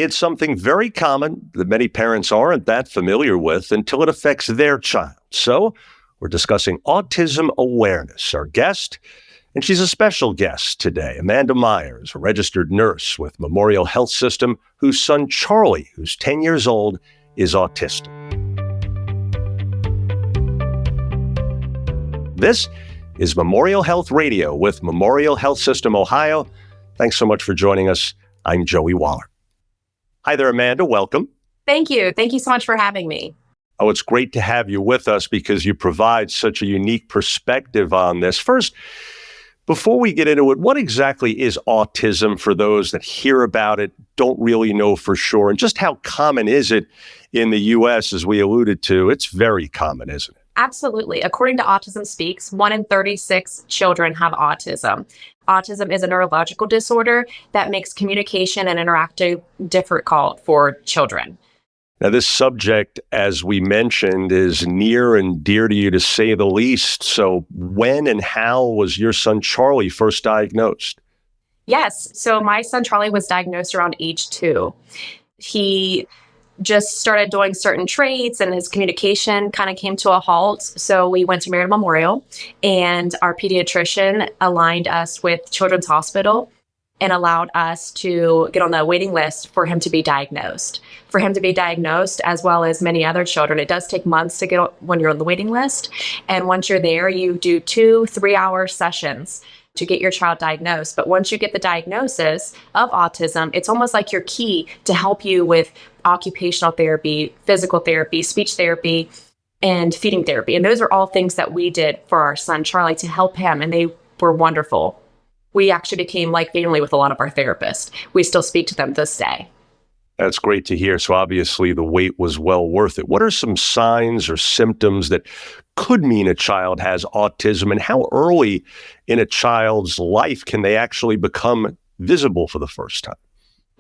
It's something very common that many parents aren't that familiar with until it affects their child. So we're discussing autism awareness. Our guest, and she's a special guest today, Amanda Myers, a registered nurse with Memorial Health System, whose son Charlie, who's 10 years old, is autistic. This is Memorial Health Radio with Memorial Health System, Ohio. Thanks so much for joining us. I'm Joey Waller. Hi there, Amanda. Welcome. Thank you. Thank you so much for having me. Oh, it's great to have you with us because you provide such a unique perspective on this. First, before we get into it, what exactly is autism for those that hear about it, don't really know for sure? And just how common is it in the U.S., as we alluded to? It's very common, isn't it? Absolutely. According to Autism Speaks, 1 in 36 children have autism. Autism is a neurological disorder that makes communication and interacting difficult for children. Now, this subject, as we mentioned, is near and dear to you, to say the least. So when and how was your son Charlie first diagnosed? Yes. So my son Charlie was diagnosed around age 2. He just started doing certain traits and his communication kind of came to a halt. So we went to Marion Memorial and our pediatrician aligned us with Children's Hospital and allowed us to get on the waiting list for him to be diagnosed. For him to be diagnosed, as well as many other children, it does take months to get when you're on the waiting list. And once you're there, you do 2 3-hour sessions to get your child diagnosed. But once you get the diagnosis of autism, it's almost like your key to help you with occupational therapy, physical therapy, speech therapy, and feeding therapy. And those are all things that we did for our son, Charlie, to help him. And they were wonderful. We actually became like family with a lot of our therapists. We still speak to them this day. That's great to hear. So obviously the wait was well worth it. What are some signs or symptoms that could mean a child has autism, and how early in a child's life can they actually become visible for the first time?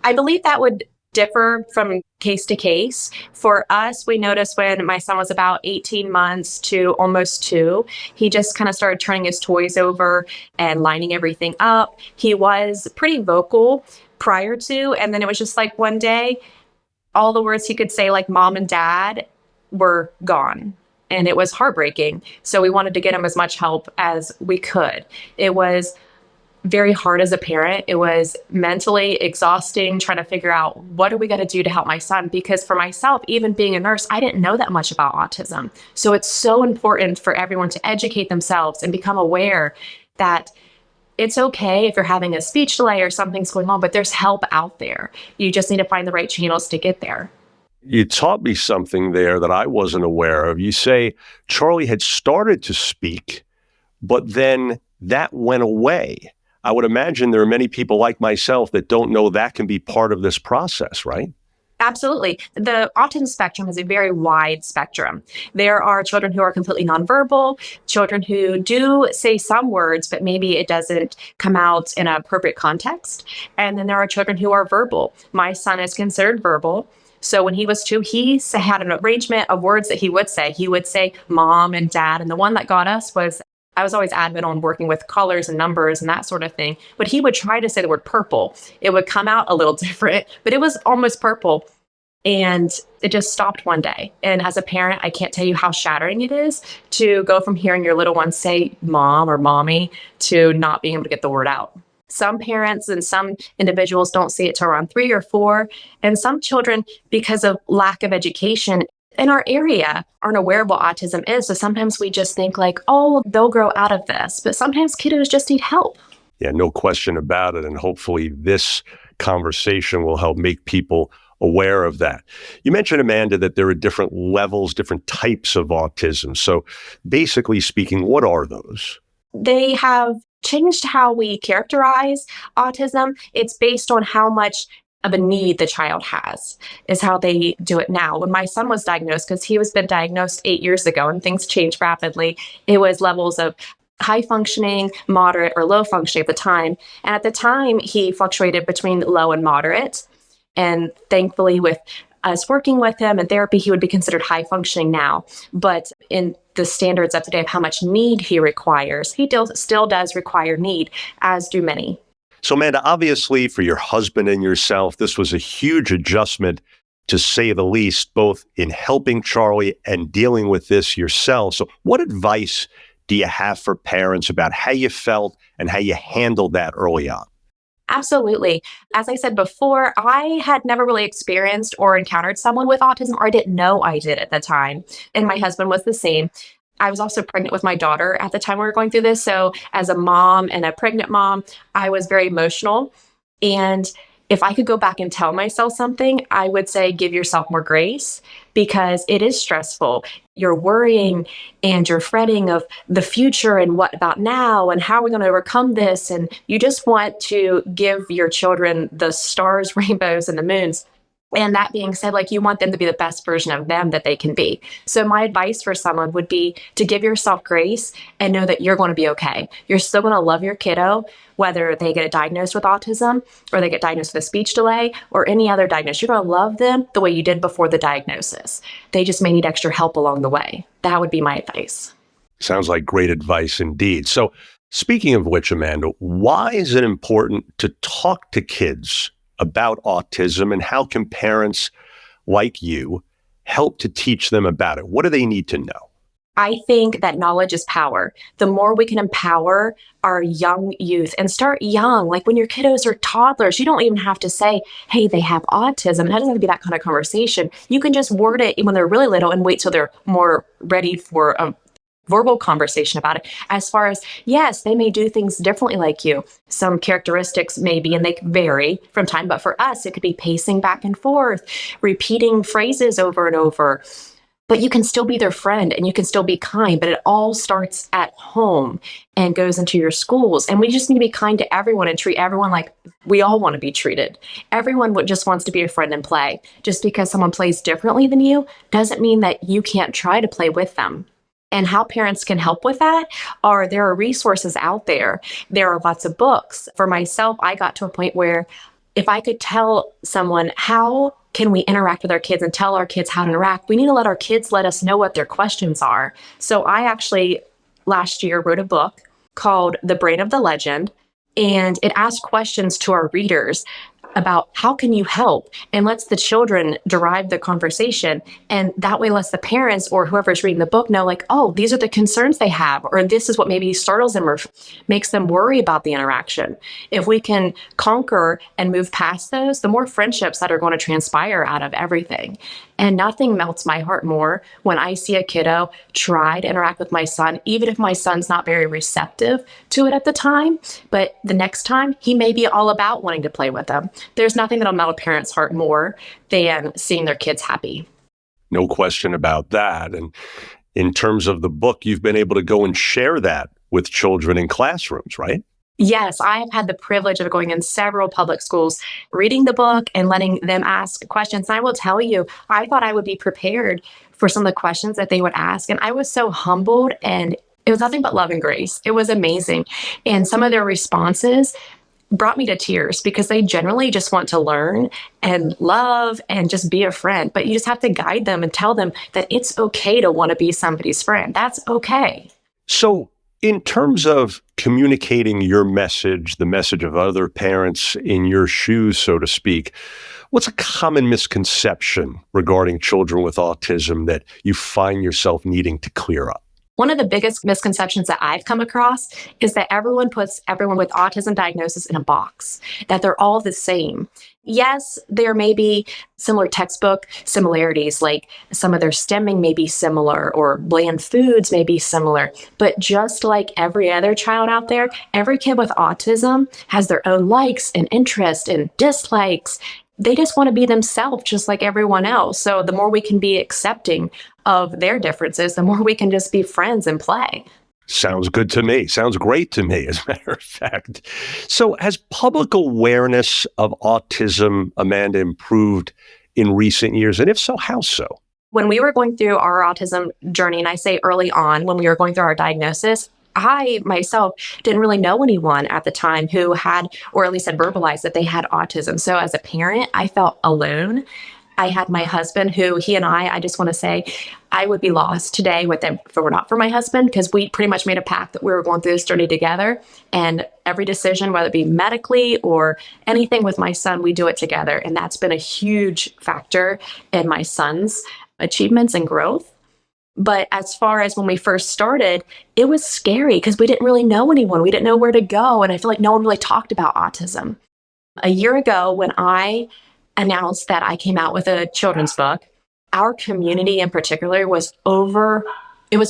I believe that would differ from case to case. For us, we noticed when my son was about 18 months to almost 2, he just kind of started turning his toys over and lining everything up. He was pretty vocal prior to, and then it was just like one day, all the words he could say, like mom and dad, were gone. And it was heartbreaking. So we wanted to get him as much help as we could. It was very hard as a parent. It was mentally exhausting trying to figure out what are we going to do to help my son? Because for myself, even being a nurse, I didn't know that much about autism. So it's so important for everyone to educate themselves and become aware that it's okay if you're having a speech delay or something's going on, but there's help out there. You just need to find the right channels to get there. You taught me something there that I wasn't aware of. You say Charlie had started to speak, but then that went away. I would imagine there are many people like myself that don't know that can be part of this process, right? Absolutely. The autism spectrum is a very wide spectrum. There are children who are completely nonverbal, children who do say some words, but maybe it doesn't come out in an appropriate context. And then there are children who are verbal. My son is considered verbal. So when he was 2, he had an arrangement of words that he would say. He would say mom and dad. And the one that got us was, I was always adamant on working with colors and numbers and that sort of thing. But he would try to say the word purple. It would come out a little different, but it was almost purple. And it just stopped one day. And as a parent, I can't tell you how shattering it is to go from hearing your little one say mom or mommy to not being able to get the word out. Some parents and some individuals don't see it till around 3 or 4. And some children, because of lack of education in our area, aren't aware of what autism is. So sometimes we just think like, oh, they'll grow out of this. But sometimes kiddos just need help. Yeah, no question about it. And hopefully this conversation will help make people aware of that. You mentioned, Amanda, that there are different levels, different types of autism. So basically speaking, what are those? They have changed how we characterize autism. It's based on how much of a need the child has, is how they do it now. When my son was diagnosed, because he was been diagnosed 8 years ago and things changed rapidly, it was levels of high functioning, moderate, or low functioning at the time. And at the time, he fluctuated between low and moderate. And thankfully, with us working with him in therapy, he would be considered high functioning now. But in the standards of today of how much need he requires, he still does require need, as do many. So, Amanda, obviously for your husband and yourself, this was a huge adjustment to say the least, both in helping Charlie and dealing with this yourself. So, what advice do you have for parents about how you felt and how you handled that early on? Absolutely. As I said before, I had never really experienced or encountered someone with autism, or I didn't know I did at the time. And my husband was the same. I was also pregnant with my daughter at the time we were going through this. So, as a mom and a pregnant mom, I was very emotional. And if I could go back and tell myself something, I would say give yourself more grace because it is stressful. You're worrying and you're fretting of the future and what about now and how are we going to overcome this. And you just want to give your children the stars, rainbows, and the moons. And that being said, like you want them to be the best version of them that they can be. So, my advice for someone would be to give yourself grace and know that you're going to be okay. You're still going to love your kiddo, whether they get diagnosed with autism or they get diagnosed with a speech delay or any other diagnosis. You're going to love them the way you did before the diagnosis. They just may need extra help along the way. That would be my advice. Sounds like great advice indeed. So, speaking of which, Amanda, why is it important to talk to kids about autism and how can parents like you help to teach them about it? What do they need to know? I think that knowledge is power. The more we can empower our young youth and start young, like when your kiddos are toddlers, you don't even have to say, hey, they have autism. That doesn't have to be that kind of conversation. You can just word it when they're really little and wait till they're more ready for a verbal conversation about it. As far as, yes, they may do things differently like you. Some characteristics maybe, and they vary from time, but for us, it could be pacing back and forth, repeating phrases over and over. But you can still be their friend and you can still be kind, but it all starts at home and goes into your schools. And we just need to be kind to everyone and treat everyone like we all want to be treated. Everyone just wants to be a friend and play. Just because someone plays differently than you doesn't mean that you can't try to play with them. And how parents can help with that are there are resources out there. There are lots of books. For myself, I got to a point where if I could tell someone how can we interact with our kids and tell our kids how to interact, we need to let our kids let us know what their questions are. So I actually last year wrote a book called The Brain of the Legend, and it asked questions to our readers about how can you help and lets the children derive the conversation, and that way lets the parents or whoever's reading the book know like, oh, these are the concerns they have, or this is what maybe startles them or makes them worry about the interaction. If we can conquer and move past those, the more friendships that are going to transpire out of everything. And nothing melts my heart more when I see a kiddo try to interact with my son, even if my son's not very receptive to it at the time. But the next time, he may be all about wanting to play with them. There's nothing that'll melt a parent's heart more than seeing their kids happy. No question about that. And in terms of the book, you've been able to go and share that with children in classrooms, right? Yes, I have had the privilege of going in several public schools, reading the book and letting them ask questions. And I will tell you, I thought I would be prepared for some of the questions that they would ask. And I was so humbled, and it was nothing but love and grace. It was amazing. And some of their responses brought me to tears because they generally just want to learn and love and just be a friend. But you just have to guide them and tell them that it's okay to want to be somebody's friend. That's okay. So, in terms of communicating your message, the message of other parents in your shoes, so to speak, what's a common misconception regarding children with autism that you find yourself needing to clear up? One of the biggest misconceptions that I've come across is that everyone puts everyone with autism diagnosis in a box, that they're all the same. Yes, there may be similar textbook similarities, like some of their stemming may be similar or bland foods may be similar. But just like every other child out there, every kid with autism has their own likes and interests and dislikes. They just want to be themselves just like everyone else. So the more we can be accepting of their differences, the more we can just be friends and play. Sounds good to me. Sounds great to me, as a matter of fact. So has public awareness of autism, Amanda, improved in recent years? And if so, how so? When we were going through our autism journey, and I say early on when we were going through our diagnosis, I myself didn't really know anyone at the time who had, or at least had verbalized that they had autism. So as a parent, I felt alone. I had my husband who I just want to say, I would be lost today with him if it were not for my husband, because we pretty much made a pact that we were going through this journey together. And every decision, whether it be medically or anything with my son, we do it together. And that's been a huge factor in my son's achievements and growth. But as far as when we first started, it was scary because we didn't really know anyone. We didn't know where to go. And I feel like no one really talked about autism. A year ago, when I announced that I came out with a children's book, our community in particular it was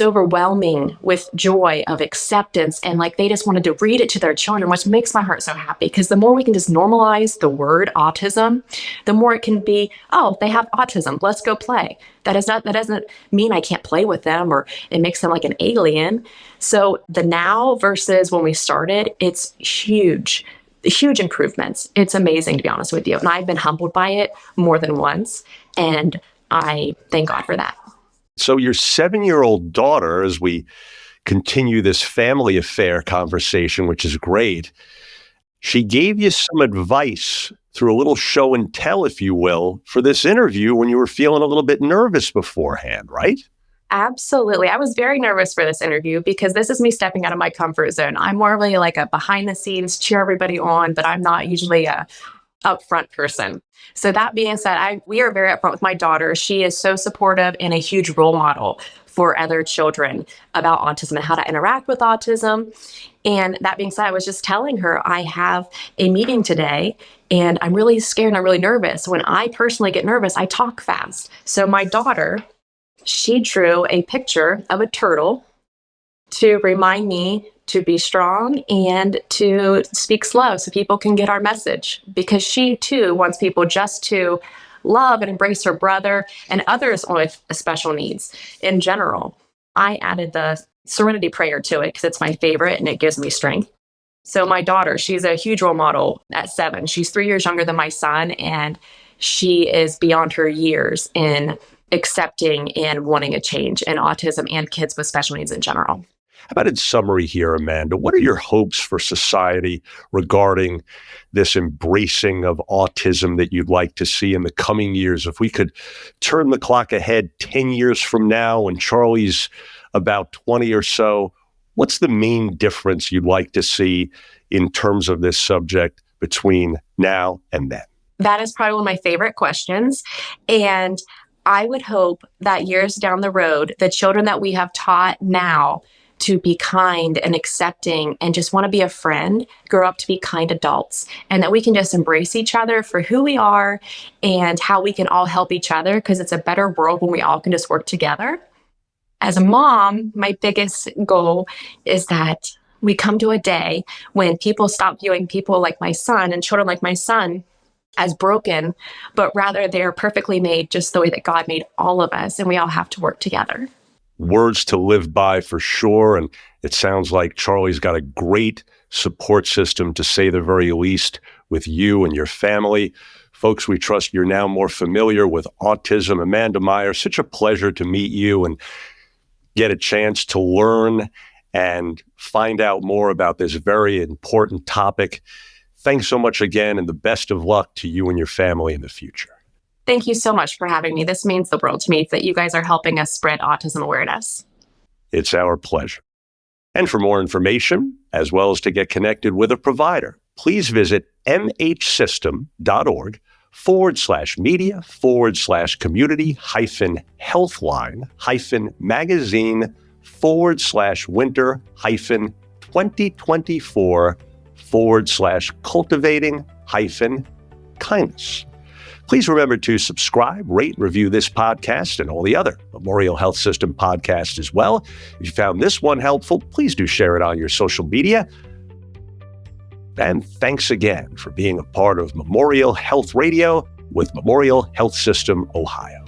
overwhelming with joy of acceptance, and like they just wanted to read it to their children, which makes my heart so happy, because the more we can just normalize the word autism, the more it can be, oh, they have autism, let's go play. That doesn't mean I can't play with them or it makes them like an alien. So the now versus when we started, it's huge improvements. It's amazing, to be honest with you. And I've been humbled by it more than once. And I thank God for that. So your 7-year-old daughter, as we continue this family affair conversation, which is great, she gave you some advice through a little show and tell, if you will, for this interview when you were feeling a little bit nervous beforehand, right? Absolutely. I was very nervous for this interview because this is me stepping out of my comfort zone. I'm more really like a behind the scenes, cheer everybody on, but I'm not usually a upfront person. So that being said, we are very upfront with my daughter. She is so supportive and a huge role model for other children about autism and how to interact with autism. And that being said, I was just telling her I have a meeting today and I'm really scared and I'm really nervous. When I personally get nervous, I talk fast. So my daughter, she drew a picture of a turtle to remind me to be strong and to speak slow so people can get our message, because she too wants people just to love and embrace her brother and others with special needs in general. I added the serenity prayer to it because it's my favorite and it gives me strength. So my daughter, she's a huge role model at 7. She's 3 years younger than my son, and she is beyond her years in accepting and wanting a change in autism and kids with special needs in general. How about in summary here, Amanda, what are your hopes for society regarding this embracing of autism that you'd like to see in the coming years? If we could turn the clock ahead 10 years from now when Charlie's about 20 or so, what's the main difference you'd like to see in terms of this subject between now and then? That is probably one of my favorite questions. And I would hope that years down the road, the children that we have taught now to be kind and accepting and just want to be a friend grow up to be kind adults, and that we can just embrace each other for who we are and how we can all help each other, because it's a better world when we all can just work together. As a mom, my biggest goal is that we come to a day when people stop viewing people like my son and children like my son as broken, but rather they're perfectly made just the way that God made all of us, and we all have to work together. Words to live by for sure. And it sounds like Charlie's got a great support system, to say the very least, with you and your family. Folks, we trust you're now more familiar with autism. Amanda Meyer, such a pleasure to meet you and get a chance to learn and find out more about this very important topic. Thanks so much again, and the best of luck to you and your family in the future. Thank you so much for having me. This means the world to me that you guys are helping us spread autism awareness. It's our pleasure. And for more information, as well as to get connected with a provider, please visit mhsystem.org/media/community-healthline-winter-healthline-cultivating-kindness. Please remember to subscribe, rate, review this podcast and all the other Memorial Health System podcasts as well. If you found this one helpful, please do share it on your social media. And thanks again for being a part of Memorial Health Radio with Memorial Health System, Ohio.